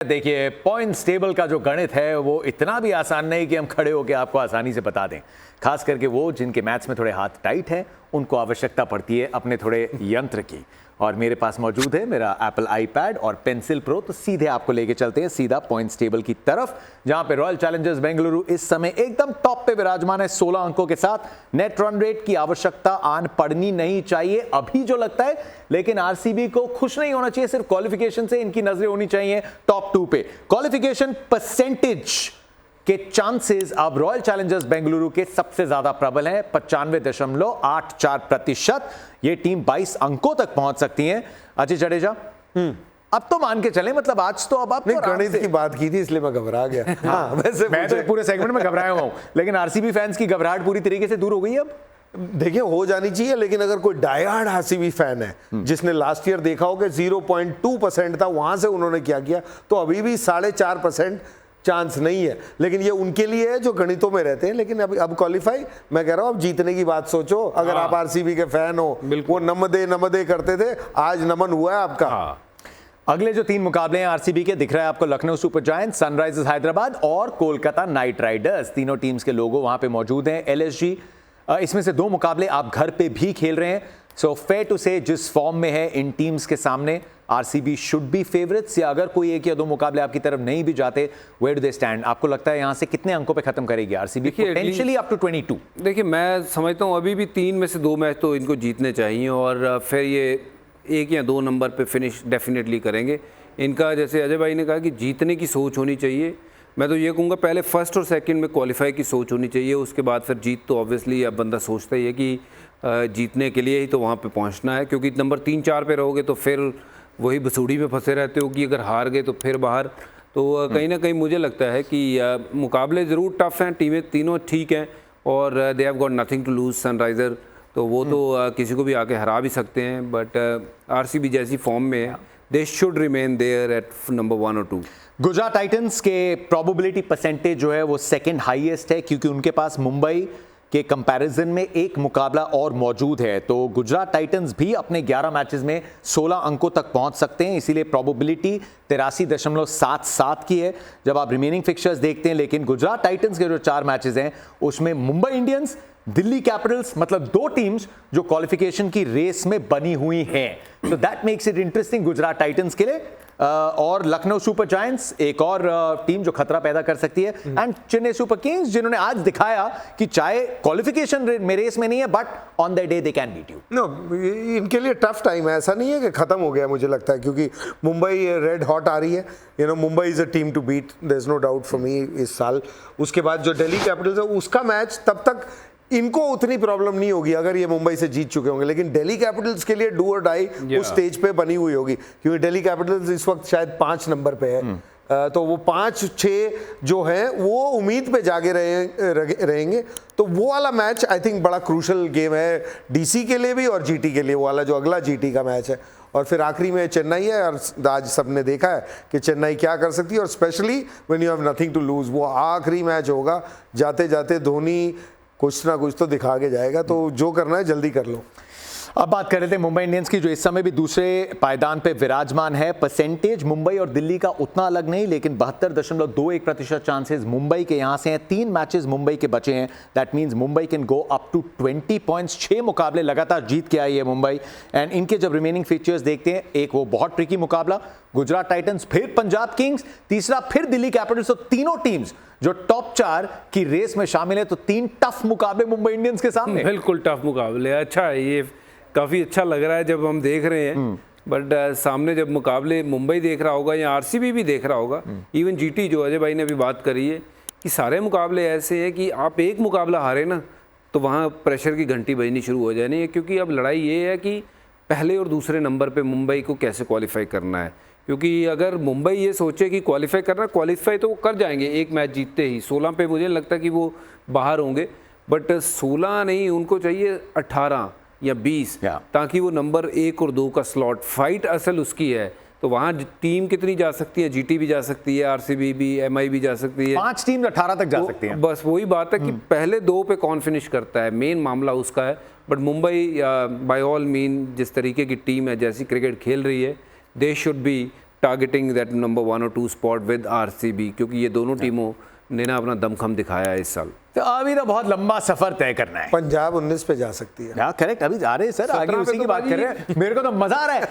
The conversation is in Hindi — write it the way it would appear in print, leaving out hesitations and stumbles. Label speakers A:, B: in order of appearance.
A: देखिए, पॉइंट्स टेबल का जो गणित है वो इतना भी आसान नहीं कि हम खड़े होकर आपको आसानी से बता दें। खास करके वो जिनके मैथ्स में थोड़े हाथ टाइट है, उनको आवश्यकता पड़ती है अपने थोड़े यंत्र की। और मेरे पास मौजूद है मेरा एप्पल आईपैड और पेंसिल प्रो, तो सीधे आपको लेके चलते हैं सीधा पॉइंट्स टेबल की तरफ, जहां पे रॉयल चैलेंजर्स बेंगलुरु इस समय एकदम टॉप पे विराजमान है 16 अंकों के साथ। नेट रन रेट की आवश्यकता आन पड़नी नहीं चाहिए अभी जो लगता है, लेकिन आरसीबी को खुश नहीं होना चाहिए सिर्फ क्वालिफिकेशन से, इनकी नजरें होनी चाहिए टॉप 2 पे। क्वालिफिकेशन परसेंटेज के चांसेस अब रॉयल चैलेंजर्स बेंगलुरु के सबसे ज्यादा प्रबल हैं, 95.84%। ये टीम 22 अंकों तक पहुंच सकती है। अजय जडेजा, अब तो मान के चले, मतलब आज तो अब आप
B: गणित की बात की थी इसलिए मैं घबरा गया। हाँ, वैसे
A: मैं तो पूरे सेगमेंट में घबराया हुआ हूं, लेकिन आरसीबी फैंस की घबराहट पूरी तरीके से दूर हो गई अब।
B: देखिए, हो जानी चाहिए, लेकिन अगर कोई डायहार्ड आरसीबी फैन है जिसने लास्ट ईयर देखा हो कि 0.2% था, वहां से उन्होंने क्या किया, तो अभी भी 4.5% चांस नहीं है। लेकिन ये उनके लिए है जो गणितों में रहते हैं। लेकिन अब क्वालिफाई, मैं कह रहा हूं, अब जीतने की बात सोचो। अगर आप आरसीबी के फैन हो, वो नमदे करते थे, आज नमन हुआ है आपका।
A: अगले जो 3 मुकाबले हैं आरसीबी के, दिख रहा है आपको Lucknow super giants, Sunrisers Hyderabad और कोलकाता नाइट राइडर्स। तीनों टीम्स के लोगो वहां पे मौजूद हैं। एलएसजी, इसमें से 2 मुकाबले आप घर पे भी खेल रहे हैं। सो फेयर टू से जिस फॉर्म में है इन टीम्स के सामने आरसीबी शुड बी फेवरेट्स, या अगर कोई 1 या 2 मुकाबले आपकी तरफ नहीं भी जाते, वेयर डू दे स्टैंड? आपको लगता है यहां से कितने अंकों पे खत्म करेगी आरसीबी? Potentially up to 22।
C: देखिए, मैं समझता हूं अभी भी 3 में से 2 मैच तो इनको जीतने चाहिए और फिर ये 1 या 2 नंबर पे फिनिश डेफिनेटली करेंगे। इनका, जैसे अजय भाई ने कहा कि जीतने की सोच होनी चाहिए, मैं तो ये कहूँगा पहले फर्स्ट और सेकंड में क्वालिफाई की सोच होनी चाहिए, उसके बाद फिर जीत तो ऑब्वियसली अब बंदा सोचता ही है कि जीतने के लिए ही तो वहाँ पे पहुँचना है, क्योंकि नंबर 3-4 पे रहोगे तो फिर वही बसूड़ी में फंसे रहते हो कि अगर हार गए तो फिर बाहर। तो कहीं ना कहीं मुझे लगता है कि मुकाबले ज़रूर टफ हैं, टीमें तीनों ठीक हैं और they have got nothing to lose. Sunriser तो वो तो किसी को भी आके हरा भी सकते हैं, बट आरसीबी जैसी फॉर्म में है, they should remain there at number 1 और 2।
A: गुजरात टाइटंस के प्रोबेबिलिटी परसेंटेज जो है वो सेकंड हाईएस्ट है, क्योंकि उनके पास मुंबई के कंपैरिजन में 1 मुकाबला और मौजूद है। तो गुजरात टाइटंस भी अपने 11 मैचेस में 16 अंकों तक पहुंच सकते हैं, इसीलिए प्रोबेबिलिटी 83.77 की है जब आप रिमेनिंग फिक्चर्स देखते हैं। लेकिन गुजरात टाइटंस के जो 4 मैचेस हैं उसमें मुंबई इंडियंस, दिल्ली कैपिटल्स, मतलब 2 टीम्स जो क्वालिफिकेशन की रेस में बनी हुई हैं। तो that makes it interesting Gujarat Titans के लिए। और लखनऊ सुपर जायंट्स एक और टीम जो खतरा पैदा कर सकती है, एंड चेन्नई सुपर किंग्स जिन्होंने आज दिखाया कि चाहे क्वालिफिकेशन में रेस में नहीं है, but on the day they can beat you.
B: No, इनके लिए टफ टाइम है, ऐसा नहीं है कि खत्म हो गया, मुझे लगता है, क्योंकि मुंबई रेड हॉट आ रही है। Mumbai is a team to beat, there is no doubt for me इस साल। उसके बाद जो दिल्ली कैपिटल्स है उसका मैच, तब तक इनको उतनी प्रॉब्लम नहीं होगी अगर ये मुंबई से जीत चुके होंगे, लेकिन दिल्ली कैपिटल्स के लिए डू और डाई उस स्टेज पे बनी हुई होगी, क्योंकि दिल्ली कैपिटल्स इस वक्त शायद 5 नंबर पे है। तो वो 5-6 जो है वो उम्मीद पे जागे रहेंगे। तो वो वाला मैच आई थिंक बड़ा क्रूशल गेम है डीसी के लिए भी और जीटी के लिए, वो वाला जो अगला जीटी का मैच है। और फिर आखिरी में चेन्नई है, और आज सबने देखा है कि चेन्नई क्या कर सकती है, और specially when you have nothing to lose, वो आखिरी मैच होगा। जाते जाते धोनी कुछ ना कुछ तो दिखा के जाएगा, तो जो करना है जल्दी कर लो।
A: अब बात कर रहे थे मुंबई इंडियंस की, जो इस समय भी दूसरे पायदान पे विराजमान है। परसेंटेज मुंबई और दिल्ली का उतना अलग नहीं, लेकिन 72.21% चांसेस मुंबई के यहां से हैं। 3 मैचेस मुंबई के बचे हैं, that means Mumbai can go up to 20 points. 6 मुकाबले लगातार जीत के आई है मुंबई, एंड इनके जब रिमेनिंग फीचर्स देखते हैं, एक वो बहुत ट्रिकी मुकाबला गुजरात टाइटंस, फिर पंजाब किंग्स, तीसरा फिर दिल्ली कैपिटल्स। तो तीनों टीम्स जो टॉप 4 की रेस में शामिल है, तो 3 टफ मुकाबले मुंबई इंडियंस के सामने।
C: बिल्कुल टफ मुकाबले। अच्छा है, ये काफ़ी अच्छा लग रहा है जब हम देख रहे हैं, बट सामने जब मुकाबले मुंबई देख रहा होगा या आरसीबी भी देख रहा होगा, इवन जीटी जो अजय भाई ने अभी बात करी है कि सारे मुकाबले ऐसे हैं कि आप एक मुकाबला हारे ना तो वहाँ प्रेशर की घंटी बजनी शुरू हो जानी है, क्योंकि अब लड़ाई ये है कि पहले और दूसरे नंबर पे मुंबई को कैसे क्वालिफाई करना है। क्योंकि अगर मुंबई ये सोचे कि क्वालिफाई करना, क्वालिफाई तो वो कर जाएंगे एक मैच जीतते ही। 16 पे मुझे लगता है कि वो बाहर होंगे, बट 16 नहीं, उनको चाहिए 18 या 20, ताकि वो नंबर 1 और 2 का स्लॉट, फाइट असल उसकी है। तो वहाँ टीम कितनी जा सकती है, जीटी भी जा सकती है, आरसीबी भी, एमआई भी जा सकती है,
A: 5 टीम 18 तक जा सकती हैं।
C: बस वही बात है कि पहले 2 पे कौन फिनिश करता है, मेन मामला उसका है। But Mumbai by all mean जिस तरीके की टीम है, जैसी क्रिकेट खेल रही है, they should be targeting that number 1 और 2 स्पॉट विद आरसीबी, क्योंकि ये दोनों टीमों ने ना अपना दमखम दिखाया है इस साल।
A: तो अभी तो बहुत लंबा सफर तय करना है।
B: पंजाब 19 पे जा सकती है।
A: हाँ करेक्ट, अभी जा रहे हैं सर, आगे
C: 17
A: उसी
C: पे
A: की
C: तो
A: बात कर रहे हैं। मेरे को तो मजा आ रहा है